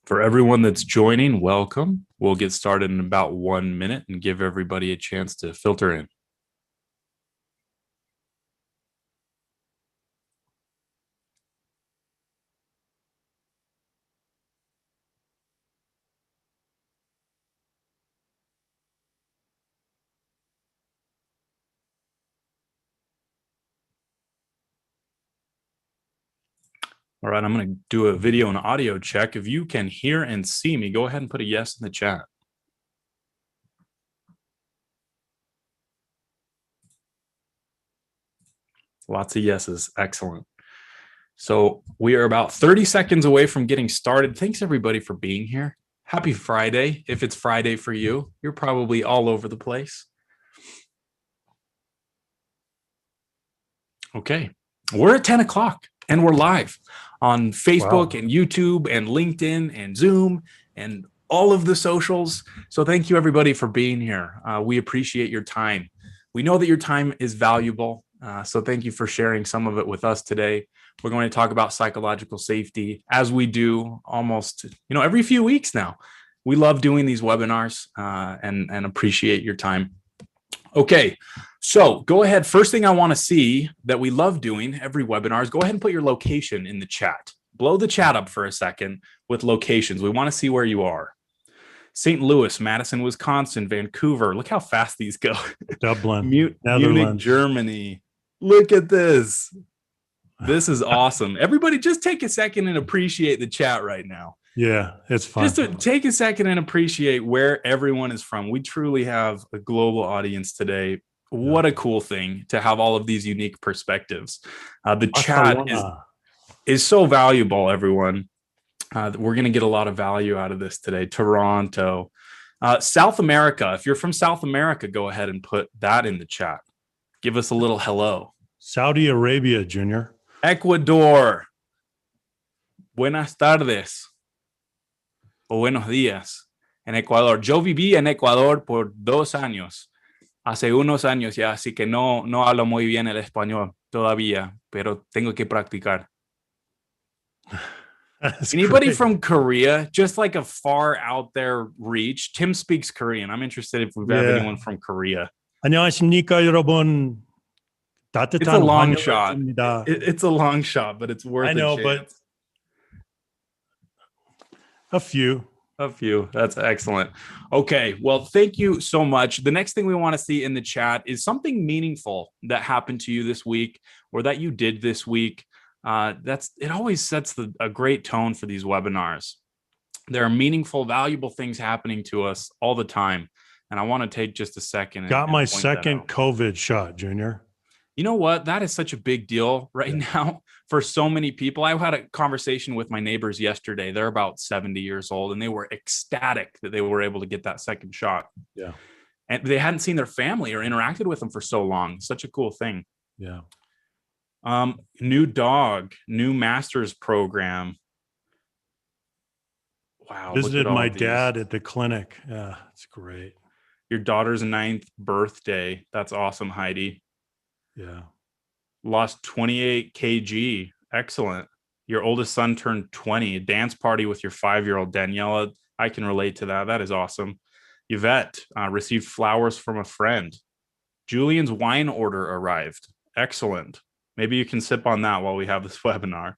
For everyone that's joining, welcome. We'll get started in about 1 minute and give everybody a chance to filter in. All right, I'm going to do a video and audio check. If you can hear and see me, go ahead and put a yes in the chat. Lots of yeses. Excellent. So we are about 30 seconds away from getting started. Thanks everybody for being here. Happy Friday. If it's Friday for you, you're probably all over the place. Okay, we're at 10 o'clock and we're live on Facebook and YouTube and LinkedIn and Zoom and all of the socials. So thank you everybody for being here. We appreciate your time. We know that your time is valuable. So thank you for sharing some of it with us today. We're going to talk about psychological safety as we do almost, every few weeks now. We love doing these webinars and appreciate your time. Okay, so go ahead. First thing I want to see that we love doing every webinar is go ahead and put your location in the chat. Blow the chat up for a second with locations. We want to see where you are. St. Louis, Madison, Wisconsin, Vancouver. Look how fast these go. Dublin, Munich, Germany. Look at this. This is awesome. Everybody just take a second and appreciate the chat right now. Yeah, it's fun. Just to take a second and appreciate where everyone is from. We truly have a global audience today. What a cool thing to have all of these unique perspectives. The chat is so valuable, everyone. We're going to get a lot of value out of this today. Toronto, South America. If you're from South America, go ahead and put that in the chat. Give us a little hello. Saudi Arabia, Junior. Ecuador. Buenas tardes. O buenos días. En Ecuador. Yo viví en Ecuador por 2 años. Hace unos años ya, así que no hablo muy bien el español todavía, pero tengo que practicar. Anybody from Korea? Just like a far out there reach. Tim speaks Korean. I'm interested if we have anyone from Korea. 안녕하십니까, 여러분. It's a long shot. It's a long shot, but it's worth it. I know, but a few. That's excellent. Okay. Well, thank you so much. The next thing we want to see in the chat is something meaningful that happened to you this week or that you did this week. It always sets a great tone for these webinars. There are meaningful, valuable things happening to us all the time. And I want to take just a second. Got my second COVID shot, Junior. You know what? That is such a big deal right now for so many people. I had a conversation with my neighbors yesterday. They're about 70 years old, and they were ecstatic that they were able to get that second shot. Yeah. And they hadn't seen their family or interacted with them for so long. Such a cool thing. Yeah. New dog, new master's program. Wow. Visited my dad at the clinic. Yeah, it's great. Your daughter's 9th birthday. That's awesome, Heidi. Yeah. Lost 28 kg. Excellent. Your oldest son turned 20. A dance party with your 5-year-old Daniela. I can relate to that. That is awesome. Yvette received flowers from a friend. Julian's wine order arrived. Excellent. Maybe you can sip on that while we have this webinar.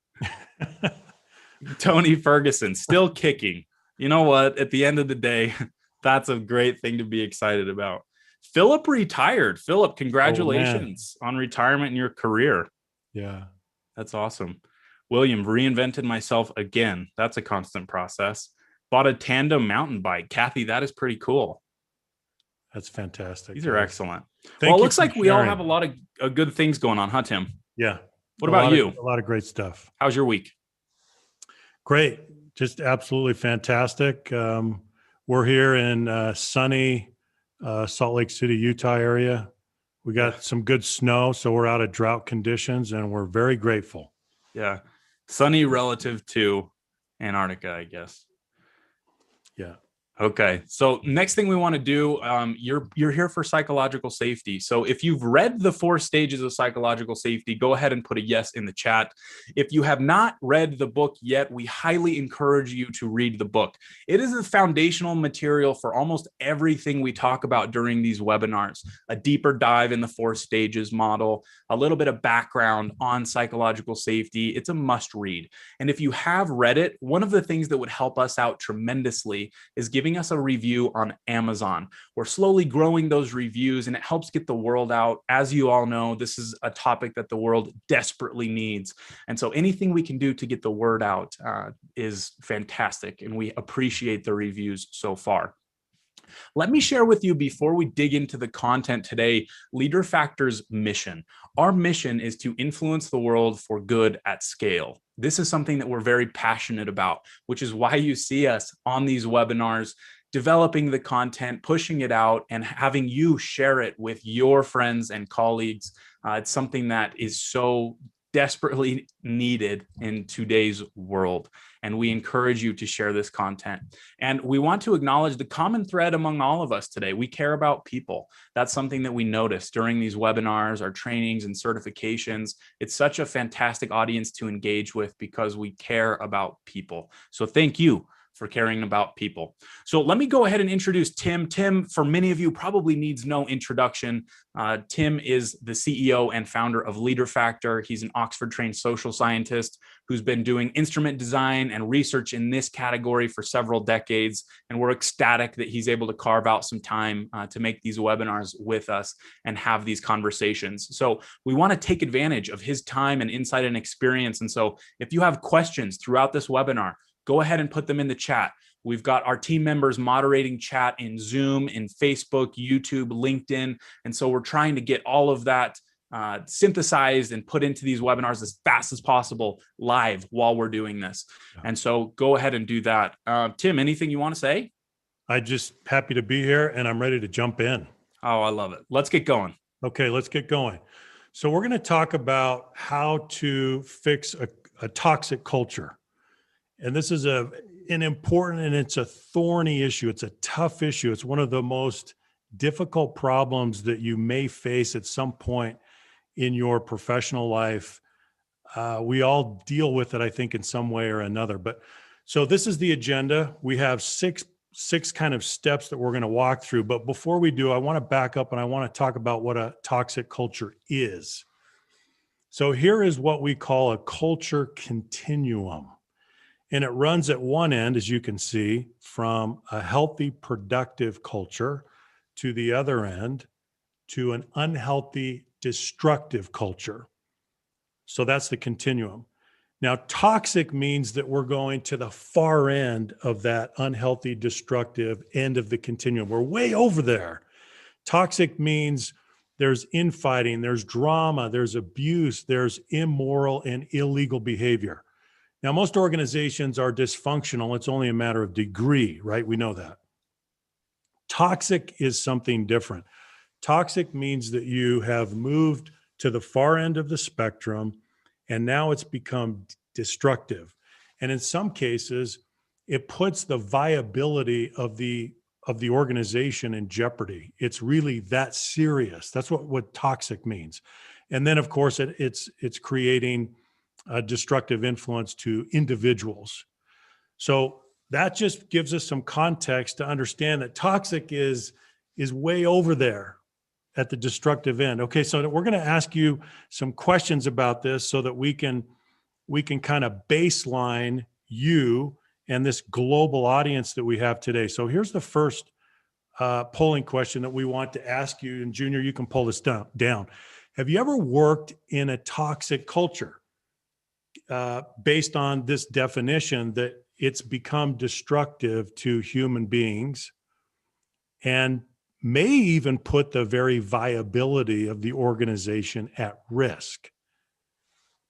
Tony Ferguson, still kicking. You know what? At the end of the day, that's a great thing to be excited about. Philip retired. Philip, congratulations on retirement in your career. Yeah. That's awesome. William, reinvented myself again. That's a constant process. Bought a tandem mountain bike. Kathy, that is pretty cool. That's fantastic. These are excellent. Well, it looks like we all have a lot of good things going on, huh, Tim? Yeah. What about you? A lot of great stuff. How's your week? Great. Just absolutely fantastic. We're here in sunny Salt Lake City, Utah area. We got some good snow, so we're out of drought conditions, and we're very grateful. Yeah. Sunny relative to Antarctica, I guess. Yeah. Okay. So next thing we want to do, you're here for psychological safety. So if you've read the 4 stages of psychological safety, go ahead and put a yes in the chat. If you have not read the book yet, we highly encourage you to read the book. It is a foundational material for almost everything we talk about during these webinars. A deeper dive in the 4 stages model, a little bit of background on psychological safety. It's a must read. And if you have read it, one of the things that would help us out tremendously is giving us a review on Amazon. We're slowly growing those reviews, and it helps get the word out. As you all know, this is a topic that the world desperately needs. And so anything we can do to get the word out is fantastic, and we appreciate the reviews so far. Let me share with you, before we dig into the content today, Leader Factor's mission. Our mission is to influence the world for good at scale. This is something that we're very passionate about, which is why you see us on these webinars, developing the content, pushing it out, and having you share it with your friends and colleagues. It's something that is so desperately needed in today's world. And we encourage you to share this content. And we want to acknowledge the common thread among all of us today. We care about people. That's something that we notice during these webinars, our trainings and certifications. It's such a fantastic audience to engage with because we care about people. So thank you for caring about people. So let me go ahead and introduce Tim. Tim, for many of you, probably needs no introduction. Tim is the CEO and founder of Leader Factor. He's an Oxford-trained social scientist who's been doing instrument design and research in this category for several decades. And we're ecstatic that he's able to carve out some time to make these webinars with us and have these conversations. So we want to take advantage of his time and insight and experience. And so if you have questions throughout this webinar, go ahead and put them in the chat. We've got our team members moderating chat in Zoom, in Facebook, YouTube, LinkedIn. And so we're trying to get all of that synthesized and put into these webinars as fast as possible live while we're doing this. And so go ahead and do that. Tim, anything you want to say? I'm just happy to be here, and I'm ready to jump in. Oh, I love it. Let's get going. Okay, let's get going. So we're going to talk about how to fix a toxic culture. And this is an important, and it's a thorny issue. It's a tough issue. It's one of the most difficult problems that you may face at some point in your professional life. We all deal with it, I think, in some way or another. But so this is the agenda. We have six kind of steps that we're going to walk through. But before we do, I want to back up and I want to talk about what a toxic culture is. So here is what we call a culture continuum. And it runs at one end, as you can see, from a healthy, productive culture to the other end, to an unhealthy, destructive culture. So that's the continuum. Now, toxic means that we're going to the far end of that unhealthy, destructive end of the continuum. We're way over there. Toxic means there's infighting, there's drama, there's abuse, there's immoral and illegal behavior. Now, most organizations are dysfunctional. It's only a matter of degree, right? We know that. Toxic is something different. Toxic means that you have moved to the far end of the spectrum, and now it's become destructive. And in some cases, it puts the viability of the organization in jeopardy. It's really that serious. That's what toxic means. And then, of course, it's creating a destructive influence to individuals. So that just gives us some context to understand that toxic is way over there at the destructive end. Okay, so we're going to ask you some questions about this so that we can kind of baseline you and this global audience that we have today. So here's the first polling question that we want to ask you. And Junior, you can pull this down. Have you ever worked in a toxic culture? Based on this definition, that it's become destructive to human beings and may even put the very viability of the organization at risk.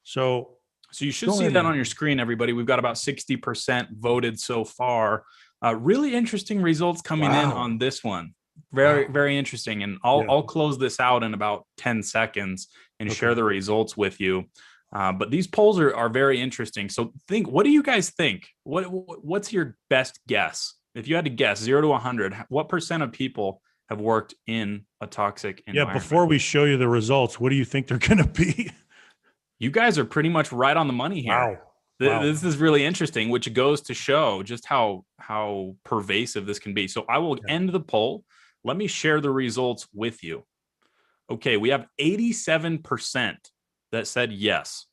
So you should see that on your screen, everybody. We've got about 60% voted so far. Really interesting results coming in on this one. Very interesting. And I'll close this out in about 10 seconds and share the results with you. But these polls are very interesting. So what do you guys think? What's your best guess? If you had to guess 0 to 100, what percent of people have worked in a toxic environment? Before we show you the results, what do you think they're going to be? You guys are pretty much right on the money here. Wow. This is really interesting, which goes to show just how pervasive this can be. So I will end the poll. Let me share the results with you. Okay, we have 87% that said yes.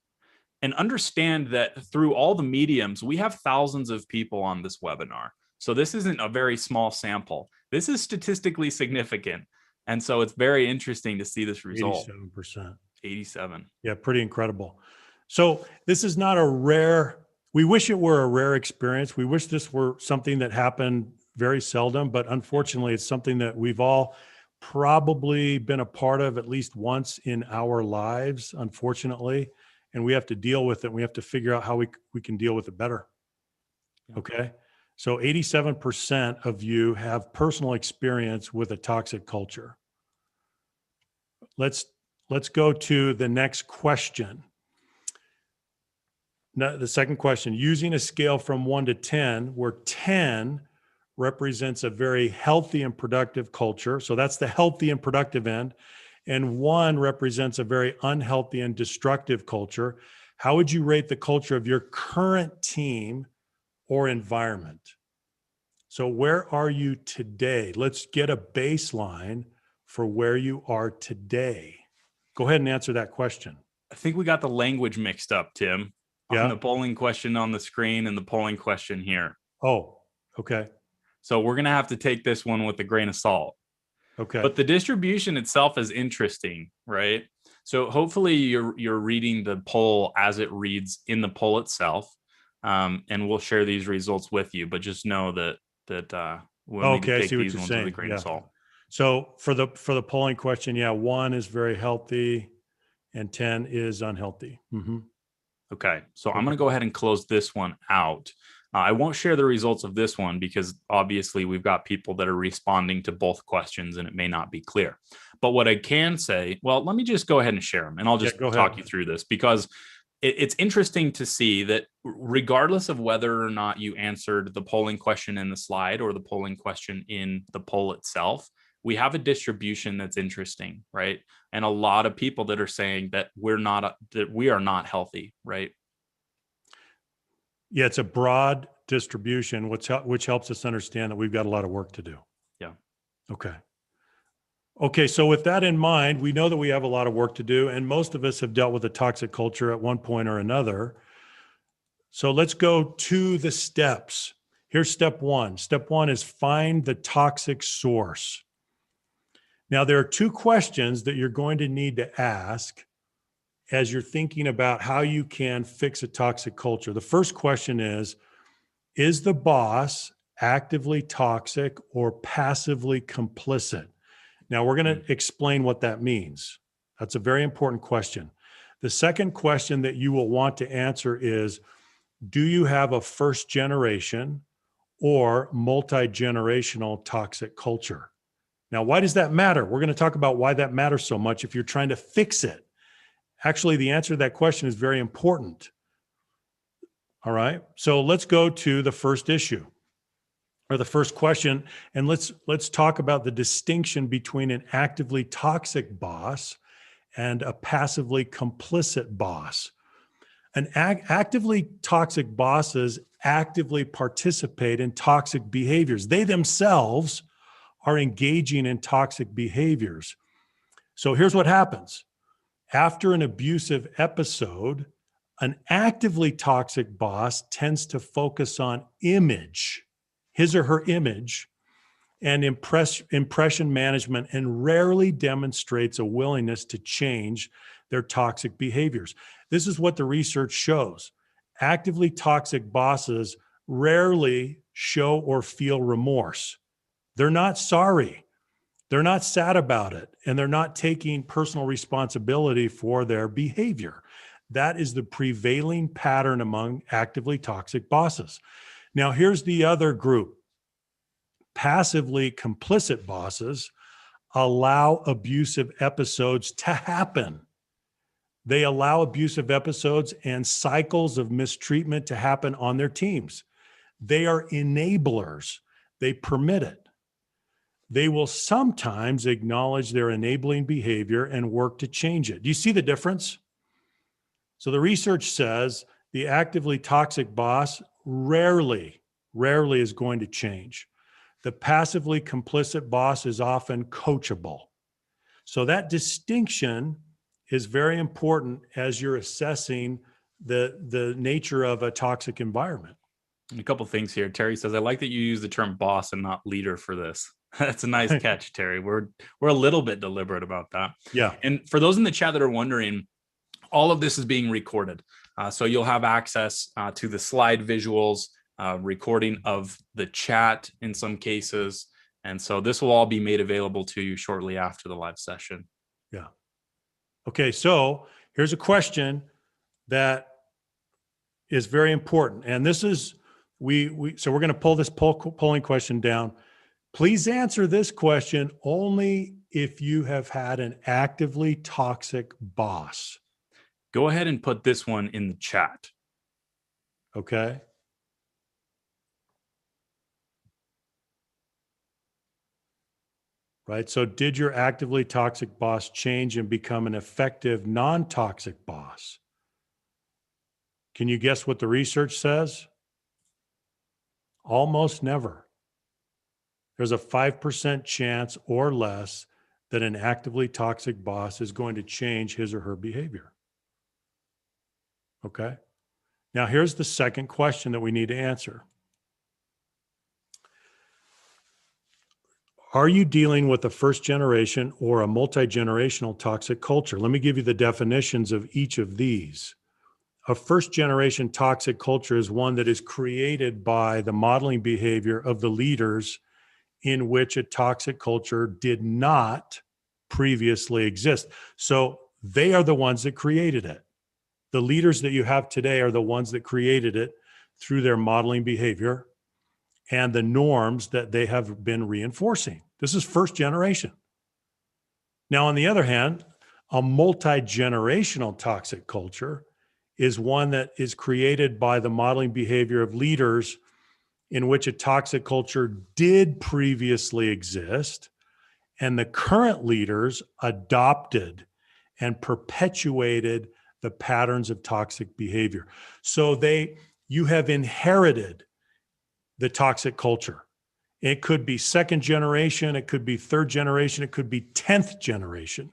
And understand that through all the mediums, we have thousands of people on this webinar. So this isn't a very small sample. This is statistically significant. And so it's very interesting to see this result. 87%. 87. Yeah, pretty incredible. So this is not a rare, we wish it were a rare experience. We wish this were something that happened very seldom, but unfortunately it's something that we've all probably been a part of at least once in our lives, unfortunately. And we have to deal with it. We have to figure out how we can deal with it better. Okay. So 87% of you have personal experience with a toxic culture. Let's go to the next question. Now, the second question, using a scale from 1 to 10, where 10 represents a very healthy and productive culture. So that's the healthy and productive end. And 1 represents a very unhealthy and destructive culture. How would you rate the culture of your current team or environment? So where are you today? Let's get a baseline for where you are today. Go ahead and answer that question. I think we got the language mixed up, Tim, on the polling question on the screen and the polling question here. Oh, okay. So we're going to have to take this one with a grain of salt. Okay. But the distribution itself is interesting, right? So hopefully you're reading the poll as it reads in the poll itself, and we'll share these results with you. But just know that we'll need to take these ones with a grain of salt. So for the polling question, 1 is very healthy, and 10 is unhealthy. Mm-hmm. Okay, so I'm going to go ahead and close this one out. I won't share the results of this one because obviously we've got people that are responding to both questions and it may not be clear. But what I can say, well, let me just go ahead and share them and I'll just talk you through this because it's interesting to see that regardless of whether or not you answered the polling question in the slide or the polling question in the poll itself, we have a distribution that's interesting, right? And a lot of people that are saying that we are not healthy, right? Yeah, it's a broad distribution, which helps us understand that we've got a lot of work to do. Yeah. Okay, so with that in mind, we know that we have a lot of work to do, and most of us have dealt with a toxic culture at one point or another. So let's go to the steps. Here's step 1. Step 1 is find the toxic source. Now, there are 2 questions that you're going to need to ask as you're thinking about how you can fix a toxic culture. The first question is the boss actively toxic or passively complicit? Now, we're going to explain what that means. That's a very important question. The second question that you will want to answer is, do you have a first generation or multi-generational toxic culture? Now, why does that matter? We're going to talk about why that matters so much if you're trying to fix it. Actually, the answer to that question is very important. All right. So let's go to the first issue or the first question. And let's talk about the distinction between an actively toxic boss and a passively complicit boss. Actively toxic bosses actively participate in toxic behaviors. They themselves are engaging in toxic behaviors. So here's what happens. After an abusive episode, an actively toxic boss tends to focus on image, his or her image, and impression management, and rarely demonstrates a willingness to change their toxic behaviors. This is what the research shows. Actively toxic bosses rarely show or feel remorse. They're not sorry. They're not sad about it, and they're not taking personal responsibility for their behavior. That is the prevailing pattern among actively toxic bosses. Now, here's the other group. Passively complicit bosses allow abusive episodes to happen. They allow abusive episodes and cycles of mistreatment to happen on their teams. They are enablers. they permit it. They will sometimes acknowledge their enabling behavior and work to change it. Do you see the difference? So the research says the actively toxic boss rarely is going to change. The passively complicit boss is often coachable. So that distinction is very important as you're assessing the nature of a toxic environment. A couple things here. Terry says, I like that you use the term boss and not leader for this. That's a nice catch, Terry. We're a little bit deliberate about that. Yeah. And for those in the chat that are wondering, all of this is being recorded. So you'll have access to the slide visuals, recording of the chat in some cases. And so this will all be made available to you shortly after the live session. Yeah. Okay, so here's a question that is very important. And this is, so we're going to pull this polling question down. Please answer this question only if you have had an actively toxic boss. Go ahead and put this one in the chat. Okay. Right. So did your actively toxic boss change and become an effective non-toxic boss? Can you guess what the research says? Almost never. There's a 5% chance or less that an actively toxic boss is going to change his or her behavior. Okay. Now here's the second question that we need to answer. Are you dealing with a first generation or a multi-generational toxic culture? Let me give you the definitions of each of these. A first generation toxic culture is one that is created by the modeling behavior of the leaders in which a toxic culture did not previously exist. So they are the ones that created it. The leaders that you have today are the ones that created it through their modeling behavior and the norms that they have been reinforcing. This is first generation. Now, on the other hand, a multi-generational toxic culture is one that is created by the modeling behavior of leaders in which a toxic culture did previously exist, and the current leaders adopted and perpetuated the patterns of toxic behavior. So you have inherited the toxic culture. It could be second generation, it could be third generation, it could be 10th generation,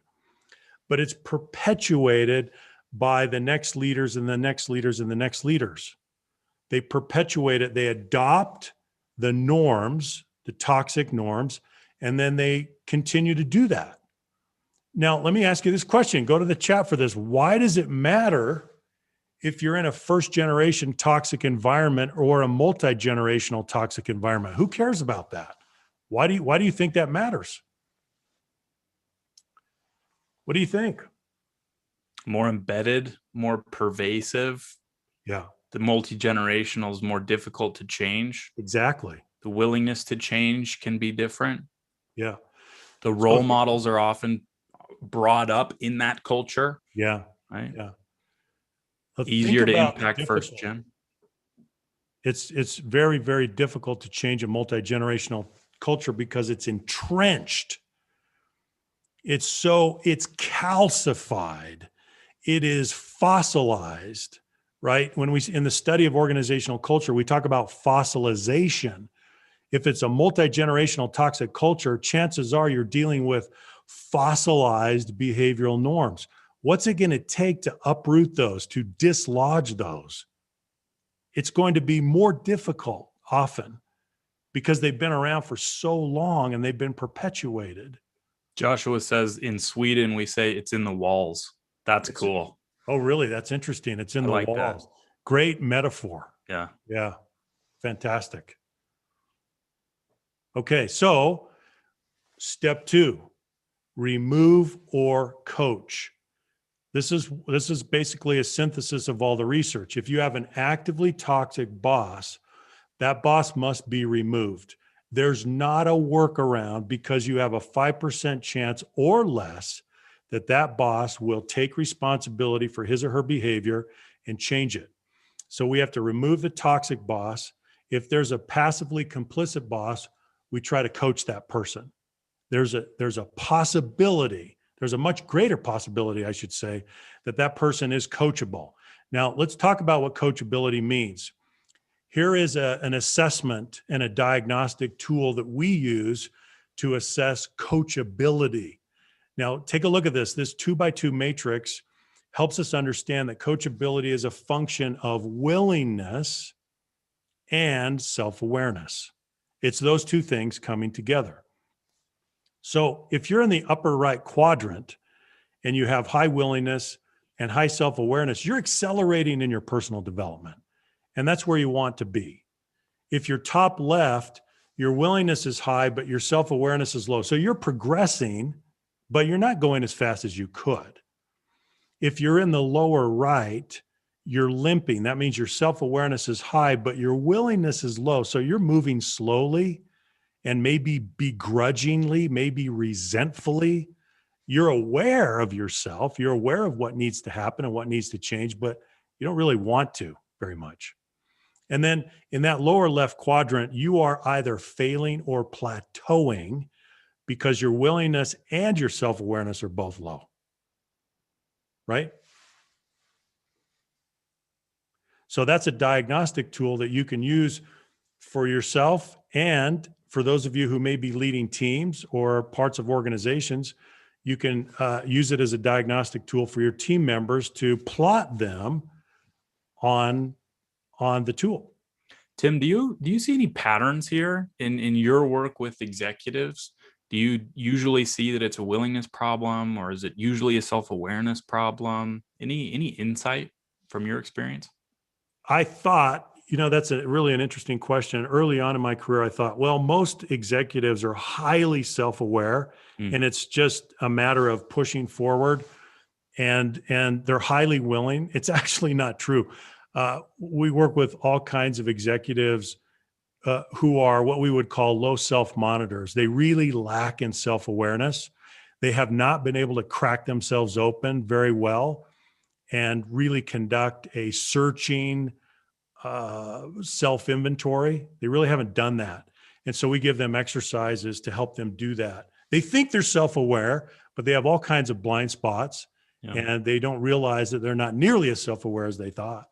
but it's perpetuated by the next leaders and the next leaders and the next leaders. They perpetuate it, they adopt the norms, the toxic norms, and then they continue to do that. Now, let me ask you this question. Go to the chat for this. Why does it matter if you're in a first generation toxic environment or a multi-generational toxic environment? Who cares about that? Why do you think that matters? What do you think? More embedded, more pervasive. Yeah. The multi-generational is more difficult to change. Exactly. The willingness to change can be different. Yeah. The role models are often brought up in that culture. Yeah. Right. Yeah. Easier to impact first gen. It's very, very difficult to change a multi-generational culture because it's entrenched. It's calcified. It is fossilized, right? When in the study of organizational culture, we talk about fossilization. If it's a multi-generational toxic culture, chances are you're dealing with fossilized behavioral norms. What's it going to take to uproot those, to dislodge those? It's going to be more difficult often because they've been around for so long and they've been perpetuated. Joshua says in Sweden, we say it's in the walls. That's cool. Oh, really? That's interesting. It's in the walls. That. Great metaphor. Yeah. Yeah. Fantastic. Okay. So step 2, remove or coach. This is basically a synthesis of all the research. If you have an actively toxic boss, that boss must be removed. There's not a workaround because you have a 5% chance or less that boss will take responsibility for his or her behavior and change it. So we have to remove the toxic boss. If there's a passively complicit boss, we try to coach that person. There's a possibility, there's a much greater possibility, I should say, that that person is coachable. Now, let's talk about what coachability means. Here is an assessment and a diagnostic tool that we use to assess coachability. Now, take a look at this. This 2x2 matrix helps us understand that coachability is a function of willingness and self-awareness. It's those two things coming together. So if you're in the upper right quadrant and you have high willingness and high self-awareness, you're accelerating in your personal development. And that's where you want to be. If you're top left, your willingness is high, but your self-awareness is low. So you're progressing, but you're not going as fast as you could. If you're in the lower right, you're limping. That means your self-awareness is high, but your willingness is low. So you're moving slowly and maybe begrudgingly, maybe resentfully. You're aware of yourself. You're aware of what needs to happen and what needs to change, but you don't really want to very much. And then in that lower left quadrant, you are either failing or plateauing because your willingness and your self-awareness are both low, right? So that's a diagnostic tool that you can use for yourself and for those of you who may be leading teams or parts of organizations. You can use it as a diagnostic tool for your team members to plot them on the tool. Tim, do you see any patterns here in your work with executives? Do you usually see that it's a willingness problem, or is it usually a self-awareness problem? Any insight from your experience? I thought, that's really an interesting question. Early on in my career, I thought, well, most executives are highly self-aware, and it's just a matter of pushing forward, and they're highly willing. It's actually not true. We work with all kinds of executives who are what we would call low self-monitors. They really lack in self-awareness. They have not been able to crack themselves open very well and really conduct a searching self-inventory. They really haven't done that. And so we give them exercises to help them do that. They think they're self-aware, but they have all kinds of blind spots, and they don't realize that they're not nearly as self-aware as they thought.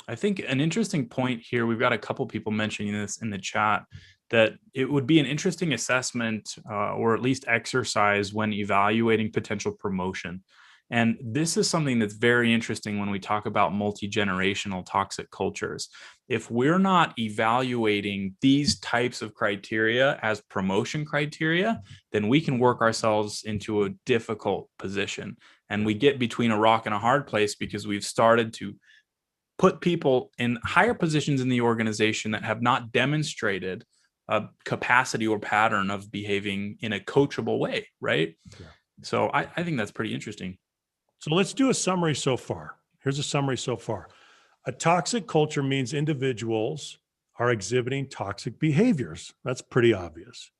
I think an interesting point here, we've got a couple people mentioning this in the chat, that it would be an interesting assessment or at least exercise when evaluating potential promotion. And this is something that's very interesting when we talk about multi-generational toxic cultures. If we're not evaluating these types of criteria as promotion criteria, then we can work ourselves into a difficult position. And we get between a rock and a hard place because we've started to put people in higher positions in the organization that have not demonstrated a capacity or pattern of behaving in a coachable way, right? Yeah. So I think that's pretty interesting. So let's do a summary so far. Here's a summary so far. A toxic culture means individuals are exhibiting toxic behaviors. That's pretty obvious.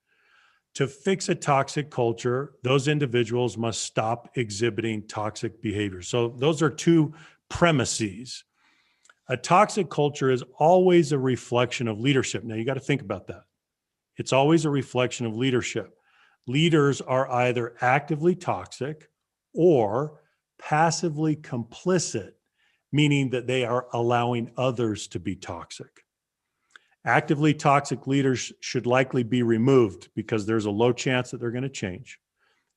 To fix a toxic culture, those individuals must stop exhibiting toxic behaviors. So those are two premises. A toxic culture is always a reflection of leadership. Now, you got to think about that. It's always a reflection of leadership. Leaders are either actively toxic or passively complicit, meaning that they are allowing others to be toxic. Actively toxic leaders should likely be removed because there's a low chance that they're going to change.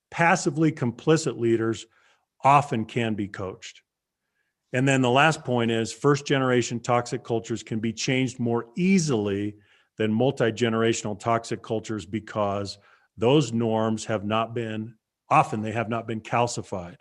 Passively complicit leaders often can be coached. And then the last point is first-generation toxic cultures can be changed more easily than multi-generational toxic cultures because those norms have not been calcified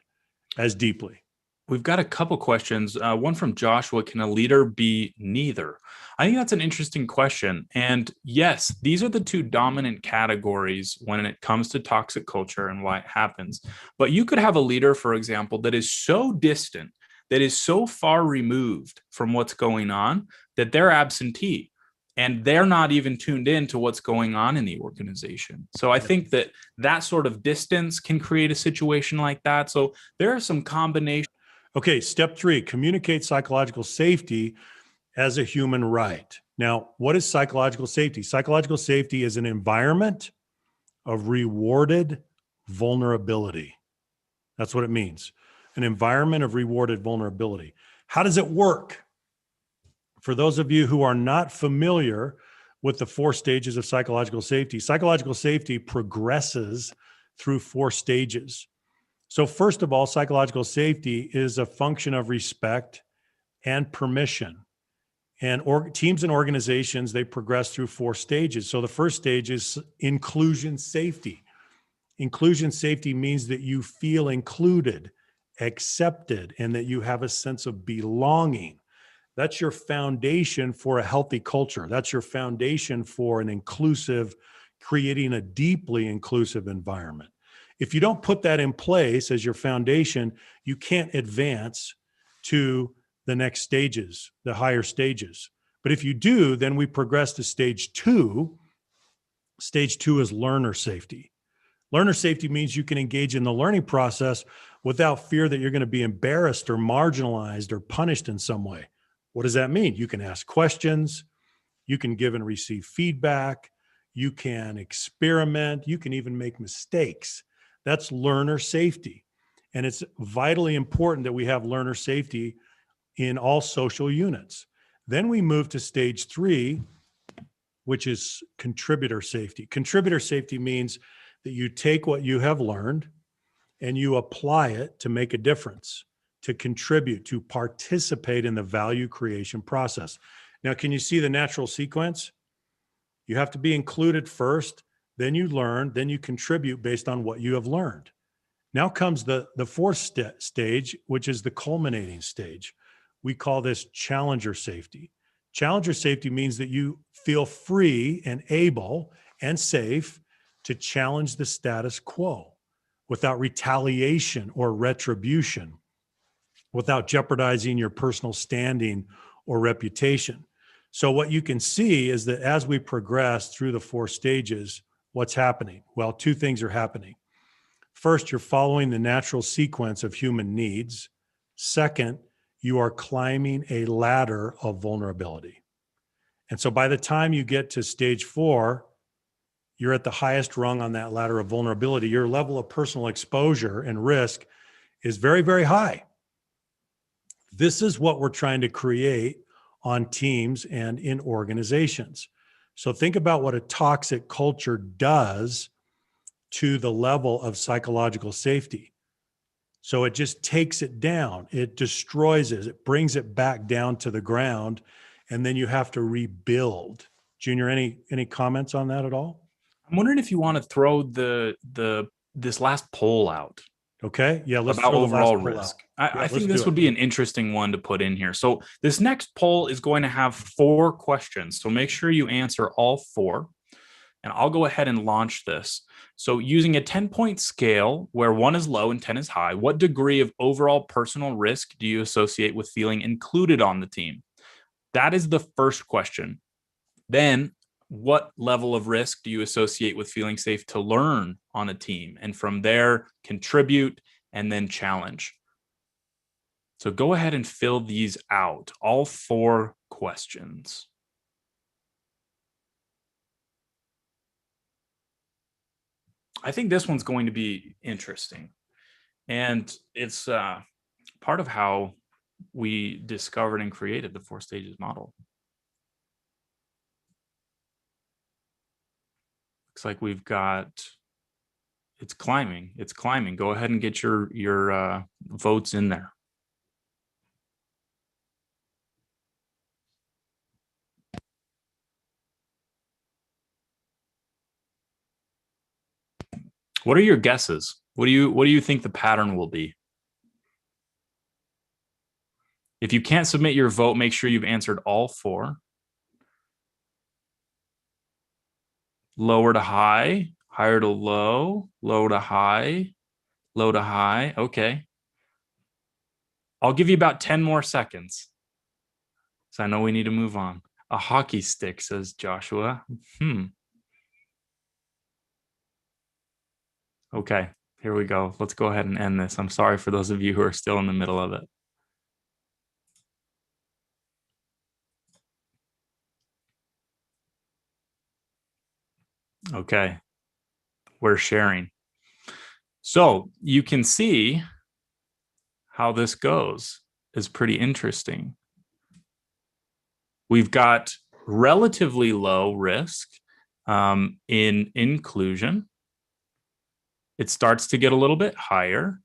as deeply. We've got a couple questions. One from Joshua, can a leader be neither? I think that's an interesting question. And yes, these are the two dominant categories when it comes to toxic culture and why it happens. But you could have a leader, for example, that is so distant, that is so far removed from what's going on that they're absentee and they're not even tuned in to what's going on in the organization. So I think that sort of distance can create a situation like that. So there are some combinations. Okay, step 3, communicate psychological safety. as a human right. Now, what is psychological safety? Psychological safety is an environment of rewarded vulnerability. That's what it means. An environment of rewarded vulnerability. How does it work? For those of you who are not familiar with the 4 stages of psychological safety progresses through 4 stages. So first of all, psychological safety is a function of respect and permission. And teams and organizations, they progress through 4 stages. So the first stage is inclusion safety. Inclusion safety means that you feel included, accepted, and that you have a sense of belonging. That's your foundation for a healthy culture. That's your foundation for an inclusive, creating a deeply inclusive environment. If you don't put that in place as your foundation, you can't advance to the next stages, the higher stages. But if you do, then we progress to stage 2. Stage 2 is learner safety. Learner safety means you can engage in the learning process without fear that you're going to be embarrassed or marginalized or punished in some way. What does that mean? You can ask questions, you can give and receive feedback, you can experiment, you can even make mistakes. That's learner safety. And it's vitally important that we have learner safety in all social units. Then we move to stage 3, which is contributor safety. Contributor safety means that you take what you have learned and you apply it to make a difference, to contribute, to participate in the value creation process. Now, can you see the natural sequence? You have to be included first, then you learn, then you contribute based on what you have learned. Now comes the 4th stage, which is the culminating stage. We call this challenger safety. Challenger safety means that you feel free and able and safe to challenge the status quo without retaliation or retribution, without jeopardizing your personal standing or reputation. So what you can see is that as we progress through the 4 stages, what's happening? Well, 2 things are happening. First, you're following the natural sequence of human needs. Second, you are climbing a ladder of vulnerability. And so by the time you get to stage 4, you're at the highest rung on that ladder of vulnerability. Your level of personal exposure and risk is very, very high. This is what we're trying to create on teams and in organizations. So think about what a toxic culture does to the level of psychological safety. So it just takes it down, it destroys it, it brings it back down to the ground, and then you have to rebuild. Junior, any comments on that at all? I'm wondering if you want to throw this last poll out. Okay. Yeah. Let's about throw the overall last poll risk. out. I think this would be an interesting one to put in here. So this next poll is going to have 4 questions. So make sure you answer all 4. And I'll go ahead and launch this. So using a 10-point scale where 1 is low and 10 is high, what degree of overall personal risk do you associate with feeling included on the team? That is the first question. Then, what level of risk do you associate with feeling safe to learn on a team? And from there, contribute and then challenge. So go ahead and fill these out, all 4 questions. I think this one's going to be interesting. And it's part of how we discovered and created the 4 stages model. Looks like we've got, it's climbing. Go ahead and get your votes in there. What are your guesses? What do you think the pattern will be? If you can't submit your vote, make sure you've answered all 4. Lower to high, higher to low, low to high, low to high. Okay. I'll give you about 10 more seconds. So I know we need to move on. A hockey stick, says Joshua. Okay, here we go. Let's go ahead and end this. I'm sorry for those of you who are still in the middle of it. Okay. We're sharing. So you can see how this goes is pretty interesting. We've got relatively low risk in inclusion. It starts to get a little bit higher.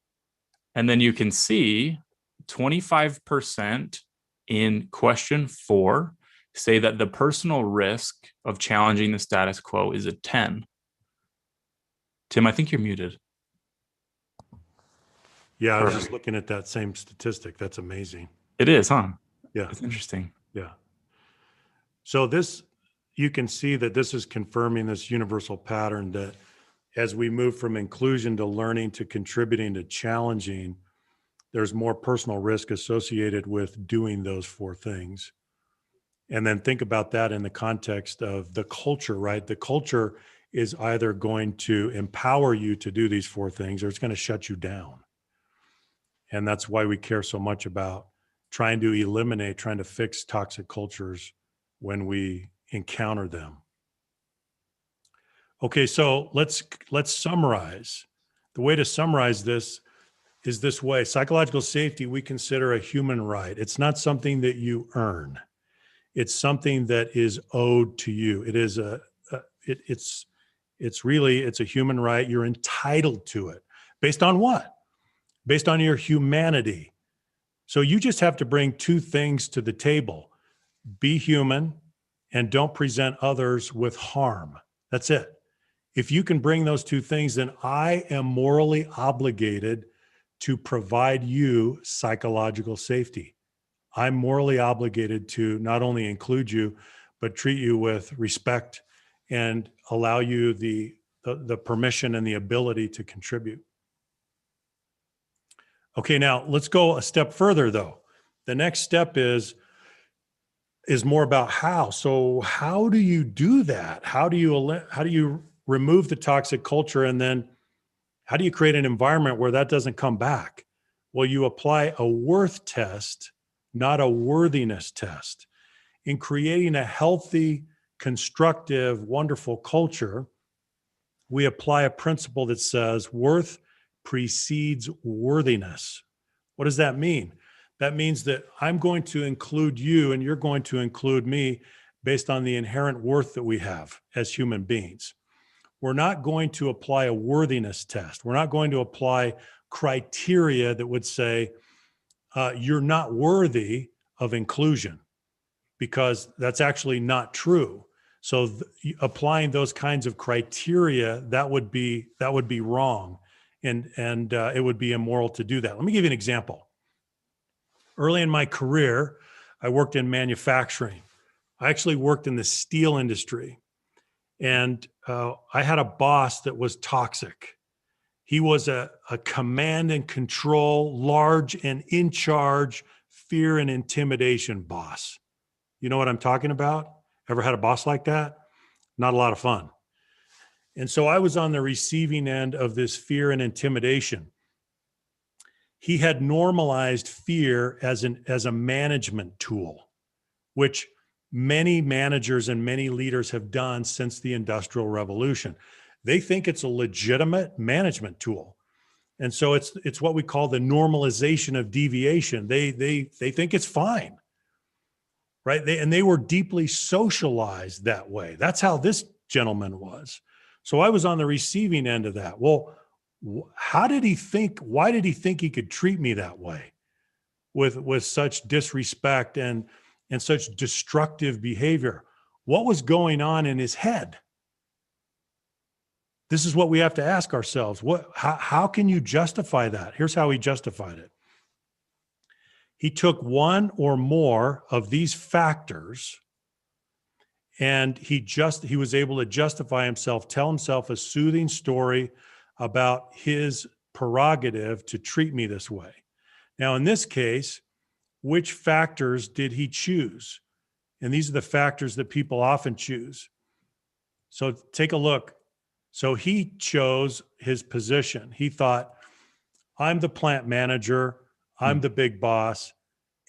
And then you can see 25% in question 4 say that the personal risk of challenging the status quo is a 10. Tim, I think you're muted. Yeah, I was just looking at that same statistic. That's amazing. It is, huh? Yeah. It's interesting. Yeah. So this, you can see that this is confirming this universal pattern that as we move from inclusion to learning to contributing to challenging, there's more personal risk associated with doing those 4 things. And then think about that in the context of the culture, right? The culture is either going to empower you to do these 4 things or it's going to shut you down. And that's why we care so much about trying to eliminate, trying to fix toxic cultures when we encounter them. Okay, so let's summarize. The way to summarize this is this way. Psychological safety we consider a human right. It's not something that you earn. It's something that is owed to you. It is it's really a human right. You're entitled to it. Based on what? Based on your humanity. So you just have to bring 2 things to the table. Be human and don't present others with harm. That's it. If you can bring those 2 things, then I am morally obligated to provide you psychological safety. I'm morally obligated to not only include you, but treat you with respect and allow you the permission and the ability to contribute. Okay, now let's go a step further though. The next step is more about how. So how do you do that? How do you remove the toxic culture, and then how do you create an environment where that doesn't come back? Well, you apply a worth test, not a worthiness test. In creating a healthy, constructive, wonderful culture, we apply a principle that says worth precedes worthiness. What does that mean? That means that I'm going to include you and you're going to include me based on the inherent worth that we have as human beings. We're not going to apply a worthiness test. We're not going to apply criteria that would say you're not worthy of inclusion, because that's actually not true. So applying those kinds of criteria, that would be wrong, and it would be immoral to do that. Let me give you an example. Early in my career, I worked in manufacturing. I actually worked in the steel industry. And I had a boss that was toxic. He was a command and control, large and in charge, fear and intimidation boss. You know what I'm talking about? Ever had a boss like that? Not a lot of fun. And so I was on the receiving end of this fear and intimidation. He had normalized fear as a management tool, which many managers and many leaders have done since the Industrial Revolution. They think it's a legitimate management tool. And so it's what we call the normalization of deviation. They think it's fine, right? They were deeply socialized that way. That's how this gentleman was. So I was on the receiving end of that. Well, how did he think? Why did he think he could treat me that way with such disrespect and such destructive behavior? What was going on in his head? This is what we have to ask ourselves. How can you justify that? Here's how he justified it. He took one or more of these factors and he was able to justify himself, tell himself a soothing story about his prerogative to treat me this way. Now, in this case, which factors did he choose? And these are the factors that people often choose. So take a look. So he chose his position. He thought, I'm the plant manager, I'm the big boss,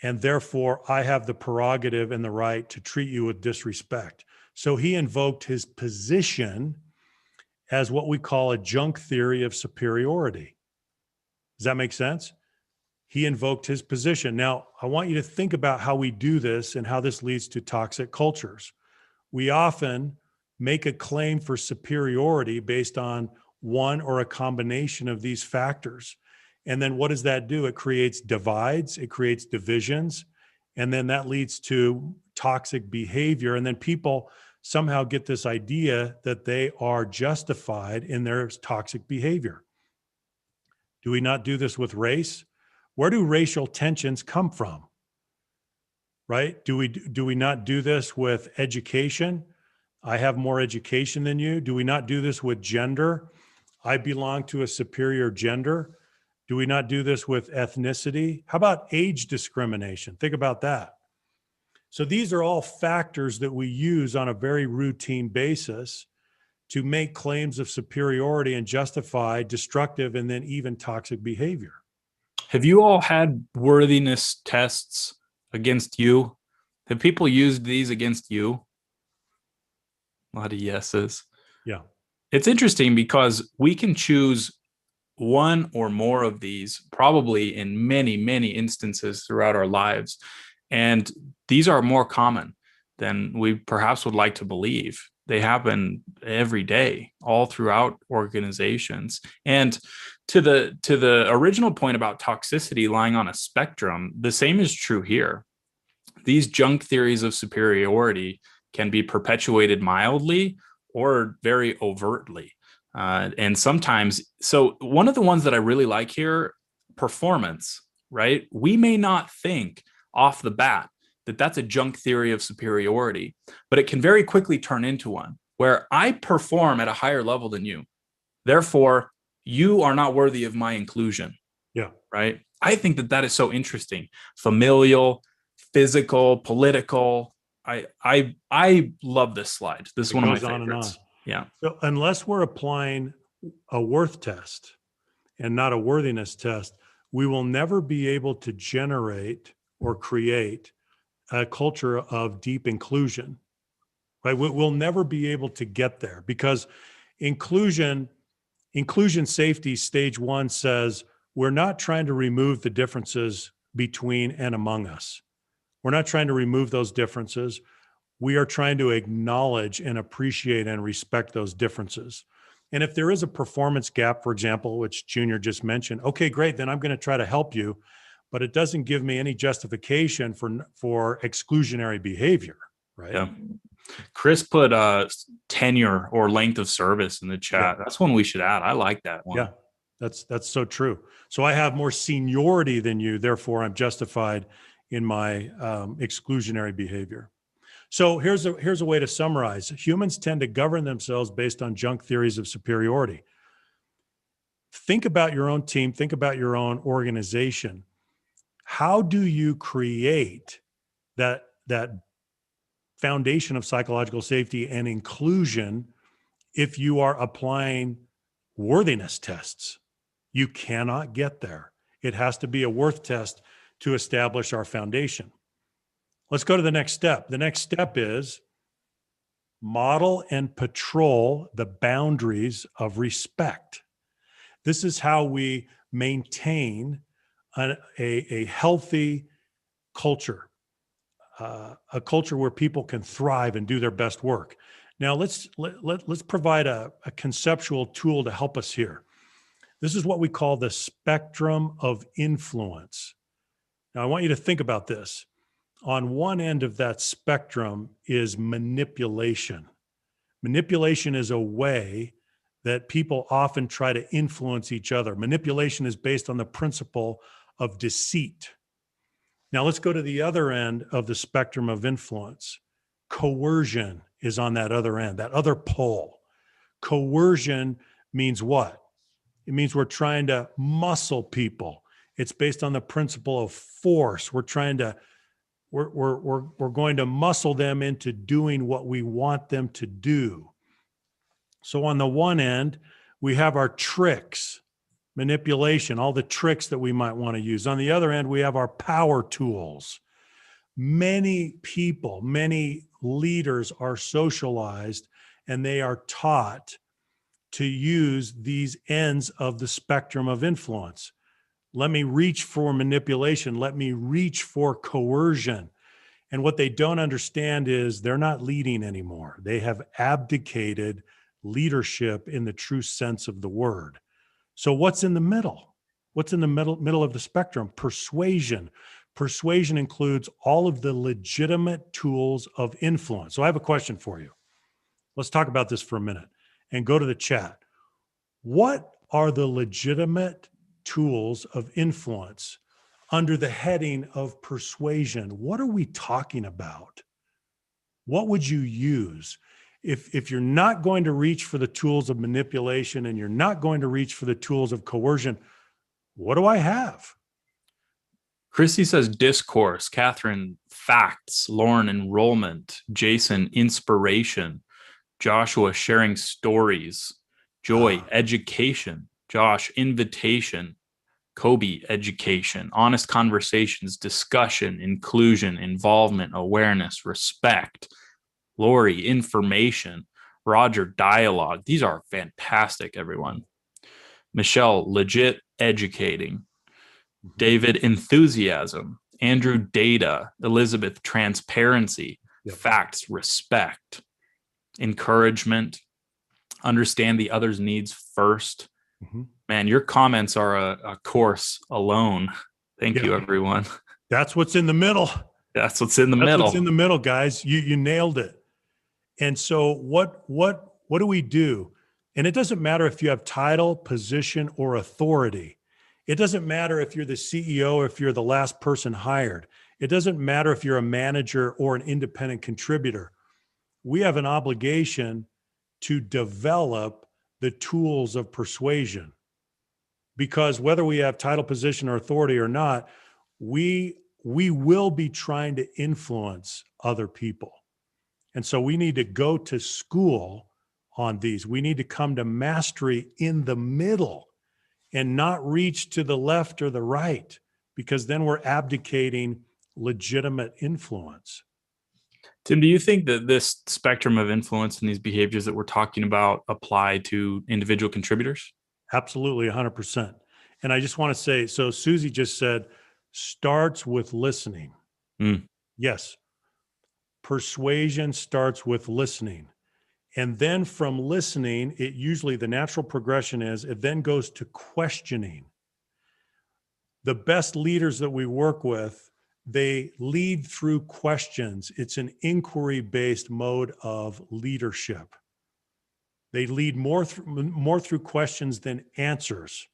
and therefore I have the prerogative and the right to treat you with disrespect. So he invoked his position as what we call a junk theory of superiority. Does that make sense? He invoked his position. Now, I want you to think about how we do this and how this leads to toxic cultures. We often make a claim for superiority based on one or a combination of these factors. And then what does that do? It creates divides, it creates divisions, and then that leads to toxic behavior. And then people somehow get this idea that they are justified in their toxic behavior. Do we not do this with race? Where do racial tensions come from? Right? Do we not do this with education? I have more education than you. Do we not do this with gender? I belong to a superior gender. Do we not do this with ethnicity? How about age discrimination? Think about that. So these are all factors that we use on a very routine basis to make claims of superiority and justify destructive and then even toxic behavior. Have you all had worthiness tests against you? Have people used these against you? A lot of yeses. Yeah. It's interesting because we can choose one or more of these probably in many, many instances throughout our lives. And these are more common than we perhaps would like to believe. They happen every day, all throughout organizations. And to the original point about toxicity lying on a spectrum, the same is true here. These junk theories of superiority can be perpetuated mildly or very overtly. And sometimes, so one of the ones that I really like here, performance, right? We may not think off the bat that that's a junk theory of superiority, but it can very quickly turn into one where I perform at a higher level than you. Therefore, you are not worthy of my inclusion. Yeah. Right. I think that that is so interesting. Familial, physical, political. I love this slide. This is one of my favorites. Yeah. So unless we're applying a worth test and not a worthiness test, we will never be able to generate or create a culture of deep inclusion, right? We'll never be able to get there because inclusion safety stage 1 says we're not trying to remove the differences between and among us. We're not trying to remove those differences. We are trying to acknowledge and appreciate and respect those differences. And if there is a performance gap, for example, which Junior just mentioned, okay, great, then I'm going to try to help you, but it doesn't give me any justification for exclusionary behavior, right? Yeah. Chris put tenure or length of service in the chat. Yeah. That's one we should add. I like that one. Yeah, that's so true. So I have more seniority than you, therefore I'm justified in my exclusionary behavior. So here's a way to summarize. Humans tend to govern themselves based on junk theories of superiority. Think about your own team, think about your own organization. How do you create that foundation of psychological safety and inclusion if you are applying worthiness tests? You cannot get there. It has to be a worth test to establish our foundation. Let's go to the next step. The next step is model and patrol the boundaries of respect. This is how we maintain a healthy culture, a culture where people can thrive and do their best work. Now, let's provide a conceptual tool to help us here. This is what we call the spectrum of influence. Now, I want you to think about this. On one end of that spectrum is manipulation. Manipulation is a way that people often try to influence each other. Manipulation is based on the principle of deceit. Now let's go to the other end of the spectrum of influence. Coercion is on that other end, that other pole. Coercion means what? It means we're trying to muscle people. It's based on the principle of force. We're going to muscle them into doing what we want them to do. So on the one end, we have our tricks, manipulation, all the tricks that we might want to use. On the other end, we have our power tools. Many people, many leaders are socialized and they are taught to use these ends of the spectrum of influence. Let me reach for manipulation. Let me reach for coercion. And what they don't understand is they're not leading anymore. They have abdicated leadership in the true sense of the word. So what's in the middle? What's in the middle of the spectrum? Persuasion. Persuasion includes all of the legitimate tools of influence. So I have a question for you. Let's talk about this for a minute and go to the chat. What are the legitimate tools of influence under the heading of persuasion? What are we talking about? What would you use? If you're not going to reach for the tools of manipulation and you're not going to reach for the tools of coercion, what do I have? Christy says discourse. Catherine, facts. Lauren, enrollment. Jason, inspiration. Joshua, sharing stories. Joy, education. Josh, invitation. Kobe, education. Honest conversations, discussion, inclusion, involvement, awareness, respect. Lori, information. Roger, dialogue. These are fantastic, everyone. Michelle, legit educating. David, enthusiasm. Andrew, data. Elizabeth, transparency. Yep. Facts, respect. Encouragement. Understand the other's needs first. Mm-hmm. Man, your comments are a course alone. Thank you, everyone. That's what's in the middle. That's what's in the middle. That's what's in the middle, guys. You nailed it. And so what do we do? And it doesn't matter if you have title, position, or authority. It doesn't matter if you're the CEO or if you're the last person hired. It doesn't matter if you're a manager or an independent contributor. We have an obligation to develop the tools of persuasion, because whether we have title, position, or authority or not, we will be trying to influence other people. And so we need to go to school on these. We need to come to mastery in the middle and not reach to the left or the right, because then we're abdicating legitimate influence. Tim, do you think that this spectrum of influence and these behaviors that we're talking about apply to individual contributors? Absolutely, 100%. And I just want to say, so Susie just said, starts with listening. Yes. Persuasion starts with listening. And then from listening, it usually, the natural progression is, it then goes to questioning. The best leaders that we work with, they lead through questions. It's an inquiry-based mode of leadership. They lead more through questions than answers.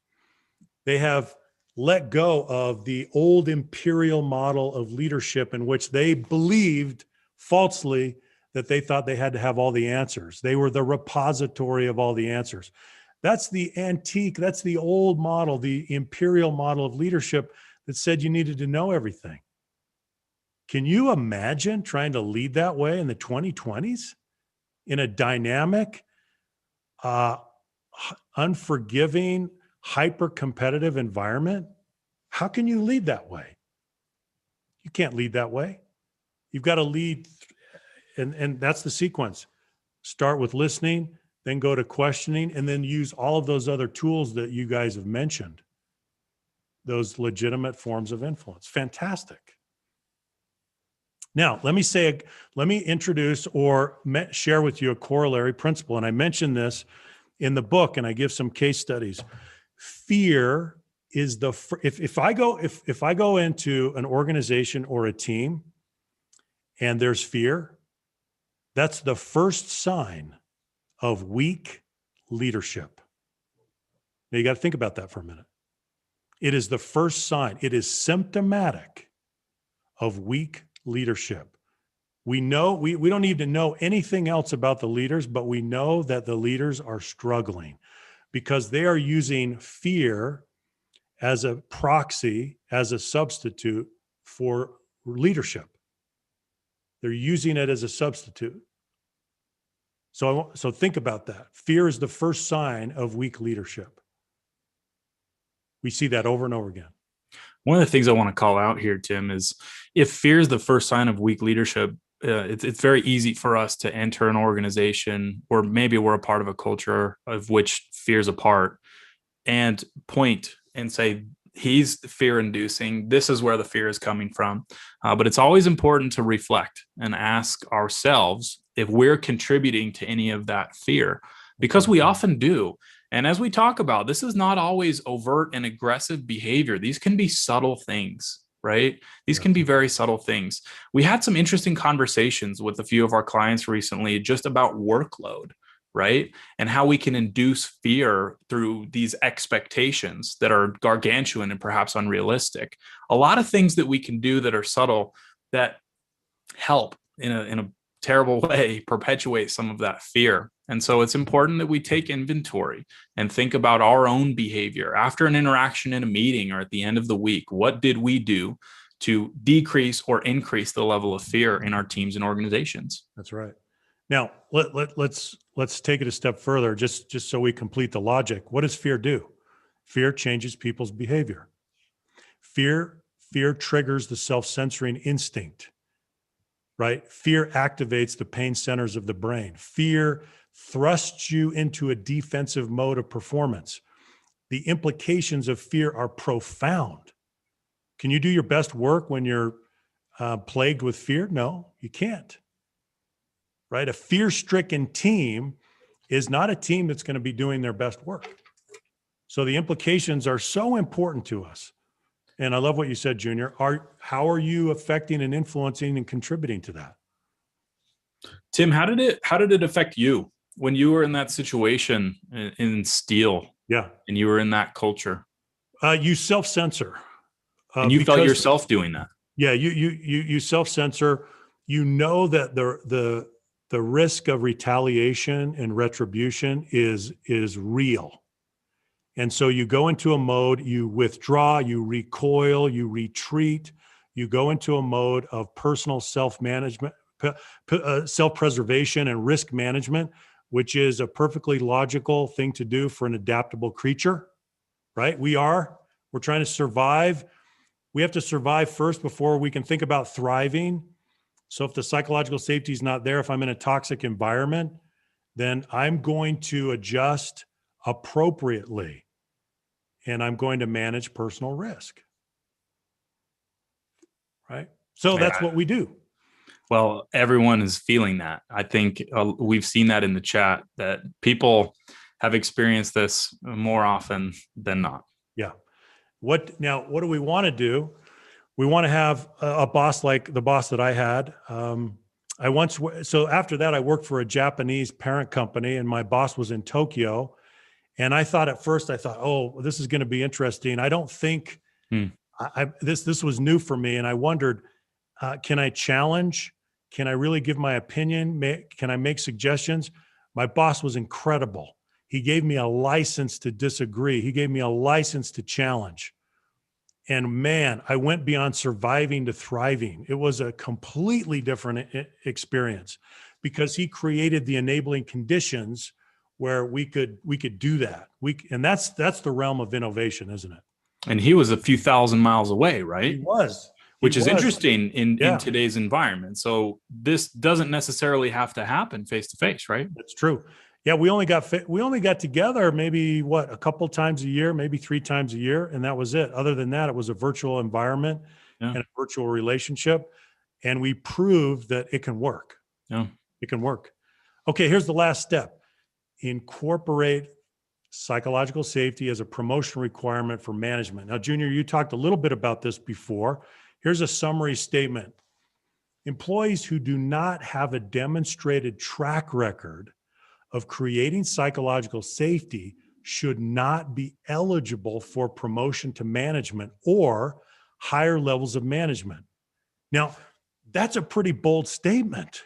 They have let go of the old imperial model of leadership in which they believed falsely that they thought they had to have all the answers. They were the repository of all the answers. That's the antique, that's the old model, the imperial model of leadership that said you needed to know everything. Can you imagine trying to lead that way in the 2020s in a dynamic, unforgiving, hyper-competitive environment? How can you lead that way? You can't lead that way. You've got to lead, and that's the sequence. Start with listening, then go to questioning, and then use all of those other tools that you guys have mentioned, those legitimate forms of influence. Fantastic. Now, let me introduce or share with you a corollary principle. And I mentioned this in the book, and I give some case studies. Fear is if I go into an organization or a team and there's fear, that's the first sign of weak leadership. Now you got to think about that for a minute. It is the first sign. It is symptomatic of weak leadership. We know, we don't need to know anything else about the leaders, but we know that the leaders are struggling because they are using fear as a proxy, as a substitute for leadership. They're using it as a substitute. So think about that. Fear is the first sign of weak leadership. We see that over and over again. One of the things I want to call out here, Tim, is if fear is the first sign of weak leadership, it's very easy for us to enter an organization, or maybe we're a part of a culture of which fear's a part, and point and say, he's fear inducing. This is where the fear is coming from. But it's always important to reflect and ask ourselves if we're contributing to any of that fear, because we often do. And as we talk about, this is not always overt and aggressive behavior. These can be subtle things, right? These can be very subtle things. We had some interesting conversations with a few of our clients recently just about workload, right? And how we can induce fear through these expectations that are gargantuan and perhaps unrealistic. A lot of things that we can do that are subtle that help in a terrible way perpetuate some of that fear. And so it's important that we take inventory and think about our own behavior after an interaction in a meeting or at the end of the week. What did we do to decrease or increase the level of fear in our teams and organizations? That's right. Now let's take it a step further, just so we complete the logic. What does fear do? Fear changes people's behavior. Fear triggers the self-censoring instinct, right? Fear activates the pain centers of the brain. Fear thrusts you into a defensive mode of performance. The implications of fear are profound. Can you do your best work when you're plagued with fear? No, you can't. Right? A fear-stricken team is not a team that's going to be doing their best work. So the implications are so important to us. And I love what you said, Junior. How are you affecting and influencing and contributing to that? Tim, how did it affect you when you were in that situation in Steel? Yeah. And you were in that culture? You self-censor. And you felt yourself doing that. Yeah, you self-censor. You know that the risk of retaliation and retribution is real. And so you go into a mode, you withdraw, you recoil, you retreat, you go into a mode of personal self-management, self-preservation and risk management, which is a perfectly logical thing to do for an adaptable creature, right? We're trying to survive. We have to survive first before we can think about thriving. So if the psychological safety is not there, if I'm in a toxic environment, then I'm going to adjust appropriately and I'm going to manage personal risk. Right? So that's what we do. Well, everyone is feeling that. I think we've seen that in the chat, that people have experienced this more often than not. Yeah. What do we want to do? We want to have a boss like the boss that I had. So after that, I worked for a Japanese parent company and my boss was in Tokyo. And I thought at first, oh, this is going to be interesting. I don't think this was new for me. And I wondered, can I challenge? Can I really give my opinion? Can I make suggestions? My boss was incredible. He gave me a license to disagree. He gave me a license to challenge. And man, I went beyond surviving to thriving. It was a completely different experience because he created the enabling conditions where we could do that. And that's the realm of innovation, isn't it? And he was a few thousand miles away, right? He was. Which is interesting in today's environment. So this doesn't necessarily have to happen face to face, right? That's true. Yeah, we only got together maybe a couple times a year, maybe 3 times a year, and that was it. Other than that, it was a virtual environment and a virtual relationship, and we proved that it can work. Yeah, it can work. Okay, here's the last step: incorporate psychological safety as a promotion requirement for management. Now, Junior, you talked a little bit about this before. Here's a summary statement. Employees who do not have a demonstrated track record of creating psychological safety should not be eligible for promotion to management or higher levels of management. Now, that's a pretty bold statement.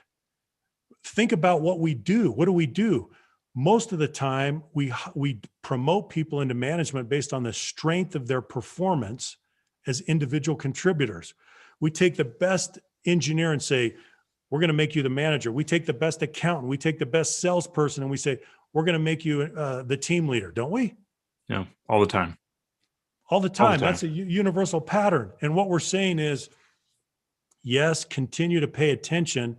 Think about what we do. What do we do? Most of the time, we promote people into management based on the strength of their performance as individual contributors. We take the best engineer and say, we're going to make you the manager. We take the best accountant. We take the best salesperson and we say, we're going to make you the team leader, don't we? Yeah, all the time. All the time. That's a universal pattern. And what we're saying is, Yes, continue to pay attention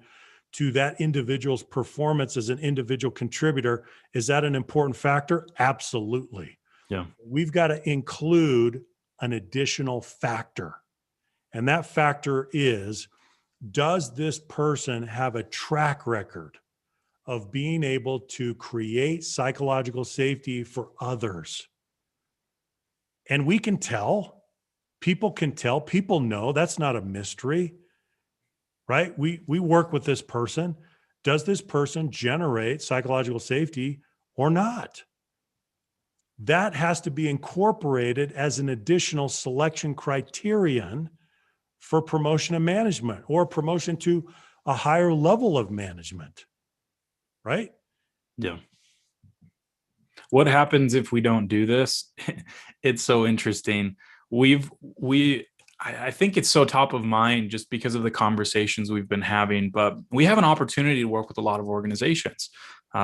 to that individual's performance as an individual contributor. Is that an important factor? Absolutely. Yeah. We've got to include an additional factor. And that factor is, does this person have a track record of being able to create psychological safety for others? And we can tell, people know. That's not a mystery, right? We work with this person. Does this person generate psychological safety or not? That has to be incorporated as an additional selection criterion for promotion and management, or promotion to a higher level of management, right? Yeah. What happens if we don't do this? It's so interesting. I think it's so top of mind just because of the conversations we've been having, but we have an opportunity to work with a lot of organizations.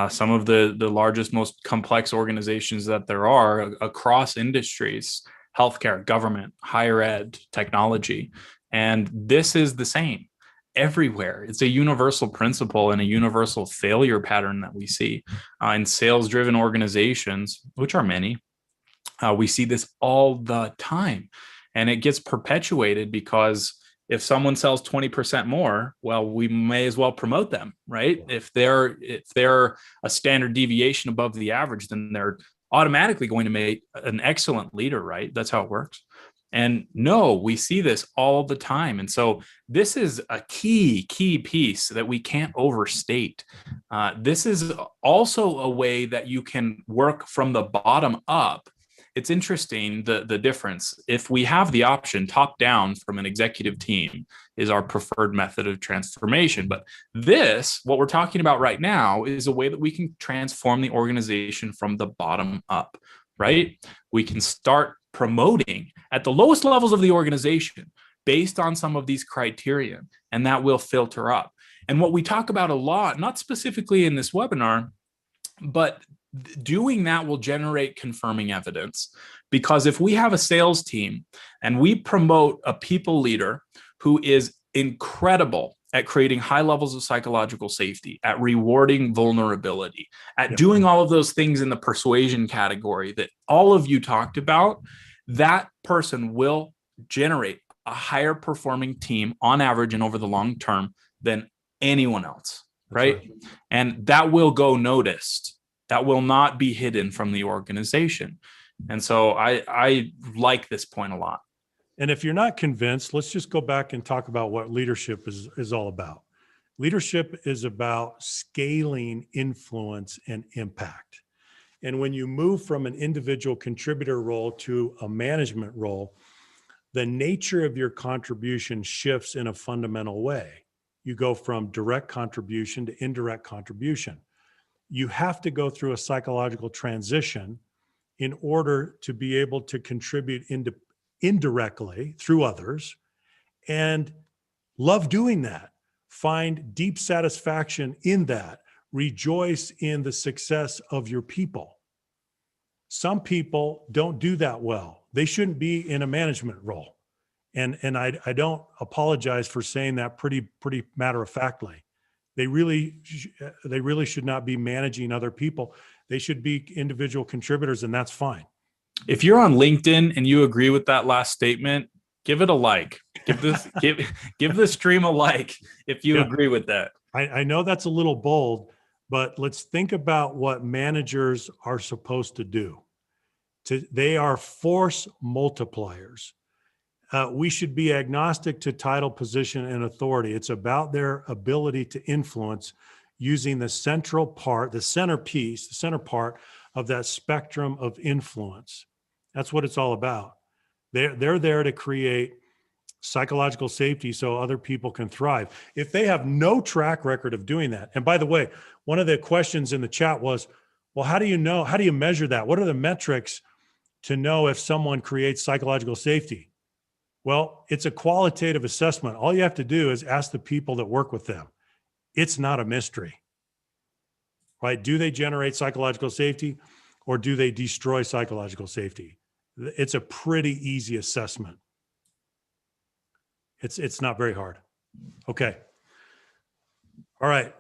Some of the largest, most complex organizations that there are across industries: healthcare, government, higher ed, technology. And this is the same everywhere. It's a universal principle and a universal failure pattern that we see in sales-driven organizations, which are many. We see this all the time, and it gets perpetuated because if someone sells 20% more, well, we may as well promote them, right? If they're a standard deviation above the average, then they're automatically going to make an excellent leader, right? That's how it works. And no, we see this all the time. And so this is a key piece that we can't overstate. This is also a way that you can work from the bottom up. It's interesting, the difference. If we have the option, top down from an executive team is our preferred method of transformation. But this, what we're talking about right now, is a way that we can transform the organization from the bottom up, right? We can start promoting at the lowest levels of the organization based on some of these criteria, and that will filter up. And what we talk about a lot, not specifically in this webinar, but doing that will generate confirming evidence. Because if we have a sales team and we promote a people leader who is incredible at creating high levels of psychological safety, at rewarding vulnerability, at doing all of those things in the persuasion category that all of you talked about, that person will generate a higher performing team on average and over the long term than anyone else, right? And that will go noticed. That will not be hidden from the organization. And so I like this point a lot. And if you're not convinced, let's just go back and talk about what leadership is all about. Leadership is about scaling influence and impact. And when you move from an individual contributor role to a management role, the nature of your contribution shifts in a fundamental way. You go from direct contribution to indirect contribution. You have to go through a psychological transition in order to be able to contribute indirectly through others, and love doing that. Find deep satisfaction in that. Rejoice in the success of your people. Some people don't do that well. They shouldn't be in a management role. And I don't apologize for saying that pretty matter of factly. They really should not be managing other people. They should be individual contributors, and that's fine. If you're on LinkedIn and you agree with that last statement, give it a like. Give the stream a like if you agree with that. I know that's a little bold, but let's think about what managers are supposed to do. They are force multipliers. We should be agnostic to title, position, and authority. It's about their ability to influence using the center part of that spectrum of influence. That's what it's all about. They're there to create psychological safety so other people can thrive. If they have no track record of doing that, and by the way, one of the questions in the chat was, well, how do you measure that? What are the metrics to know if someone creates psychological safety? Well, it's a qualitative assessment. All you have to do is ask the people that work with them. It's not a mystery, right? Do they generate psychological safety, or do they destroy psychological safety? It's a pretty easy assessment. It's not very hard. Okay. All right.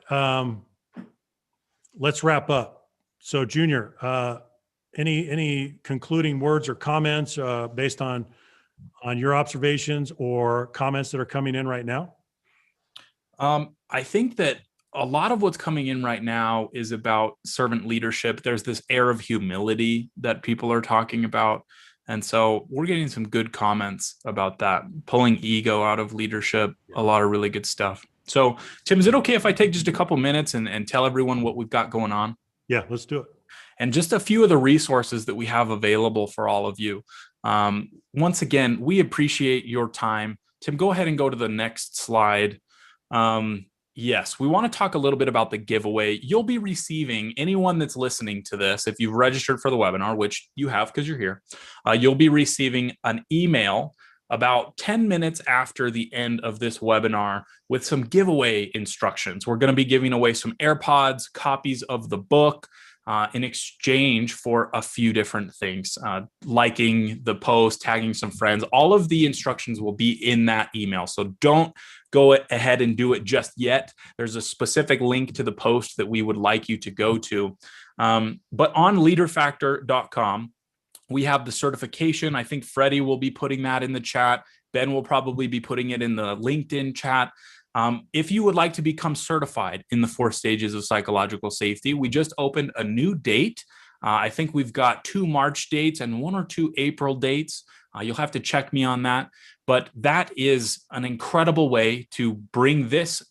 Let's wrap up. So Junior, any concluding words or comments based on your observations or comments that are coming in right now? I think that a lot of what's coming in right now is about servant leadership. There's this air of humility that people are talking about. And so we're getting some good comments about that, pulling ego out of leadership, a lot of really good stuff. So, Tim, is it okay if I take just a couple minutes and tell everyone what we've got going on? Yeah, let's do it. And just a few of the resources that we have available for all of you. Once again, we appreciate your time. Tim, go ahead and go to the next slide. Yes, we want to talk a little bit about the giveaway. You'll be receiving, anyone that's listening to this, if you've registered for the webinar, which you have because you're here, you'll be receiving an email about 10 minutes after the end of this webinar with some giveaway instructions. We're going to be giving away some AirPods, copies of the book, in exchange for a few different things, liking the post, tagging some friends. All of the instructions will be in that email. So don't go ahead and do it just yet. There's a specific link to the post that we would like you to go to. But on leaderfactor.com, we have the certification. I think Freddie will be putting that in the chat. Ben will probably be putting it in the LinkedIn chat. If you would like to become certified in the 4 stages of psychological safety, we just opened a new date. I think we've got 2 March dates and 1 or 2 April dates. You'll have to check me on that. But that is an incredible way to bring this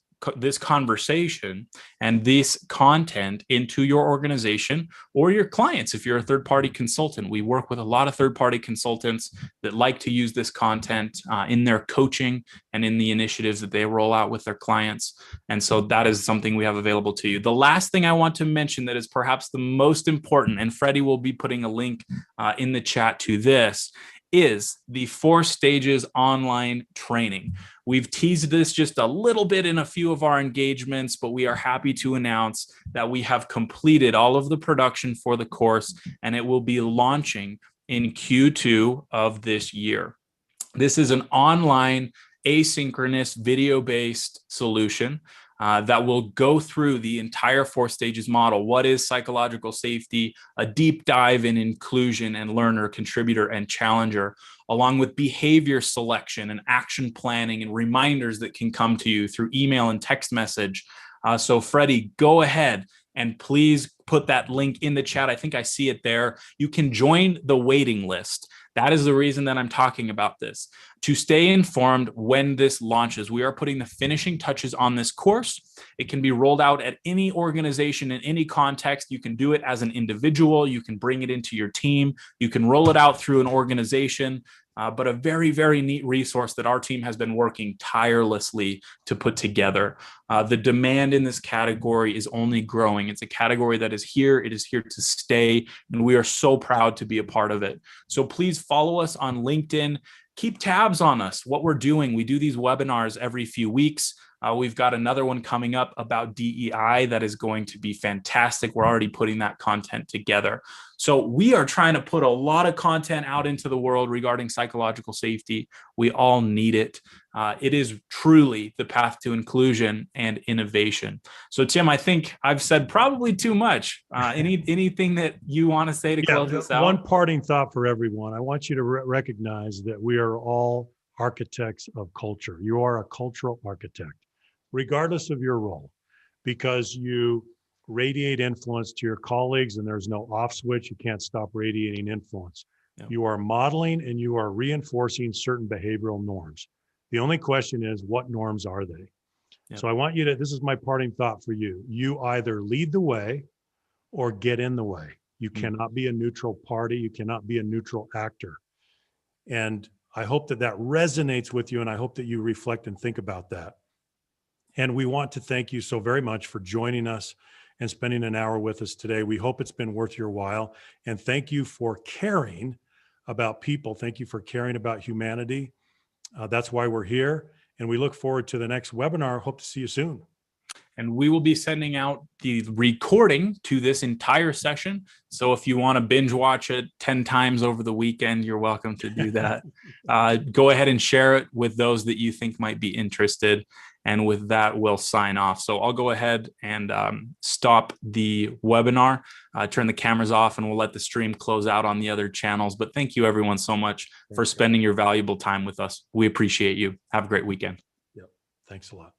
conversation and this content into your organization or your clients. If you're a third-party consultant, we work with a lot of third-party consultants that like to use this content in their coaching and in the initiatives that they roll out with their clients. And so that is something we have available to you. The last thing I want to mention that is perhaps the most important, and Freddie will be putting a link in the chat to this, is the 4 stages online training. We've teased this just a little bit in a few of our engagements, but we are happy to announce that we have completed all of the production for the course, and it will be launching in Q2 of this year. This is an online, asynchronous, video-based solution that will go through the entire 4 stages model. What is psychological safety? A deep dive in inclusion and learner, contributor, and challenger, along with behavior selection and action planning and reminders that can come to you through email and text message. So Freddie, go ahead and please put that link in the chat. I think I see it there. You can join the waiting list. That is the reason that I'm talking about this. To stay informed when this launches, we are putting the finishing touches on this course. It can be rolled out at any organization in any context. You can do it as an individual. You can bring it into your team. You can roll it out through an organization. But a very, very neat resource that our team has been working tirelessly to put together. The demand in this category is only growing. It's a category that is here. It is here to stay, and we are so proud to be a part of it. So please follow us on LinkedIn. Keep tabs on us, what we're doing. We do these webinars every few weeks. We've got another one coming up about DEI that is going to be fantastic. We're already putting that content together. So we are trying to put a lot of content out into the world regarding psychological safety. We all need it. It is truly the path to inclusion and innovation. So Tim, I think I've said probably too much. Anything that you want to say to close this out? One parting thought for everyone. I want you to recognize that we are all architects of culture. You are a cultural architect, regardless of your role, because you radiate influence to your colleagues and there's no off switch. You can't stop radiating influence. Yep. You are modeling and you are reinforcing certain behavioral norms. The only question is, what norms are they? Yep. So I want you to, this is my parting thought for you. You either lead the way or get in the way. You cannot be a neutral party. You cannot be a neutral actor. And I hope that that resonates with you. And I hope that you reflect and think about that. And we want to thank you so very much for joining us and spending an hour with us today. We hope it's been worth your while. And thank you for caring about people. Thank you for caring about humanity. That's why we're here. And we look forward to the next webinar. Hope to see you soon. And we will be sending out the recording to this entire session. So if you want to binge watch it 10 times over the weekend, you're welcome to do that. Go ahead and share it with those that you think might be interested. And with that, we'll sign off. So I'll go ahead and stop the webinar, turn the cameras off, and we'll let the stream close out on the other channels. But thank you everyone so much for spending your valuable time with us. We appreciate you. Have a great weekend. Yep. Thanks a lot.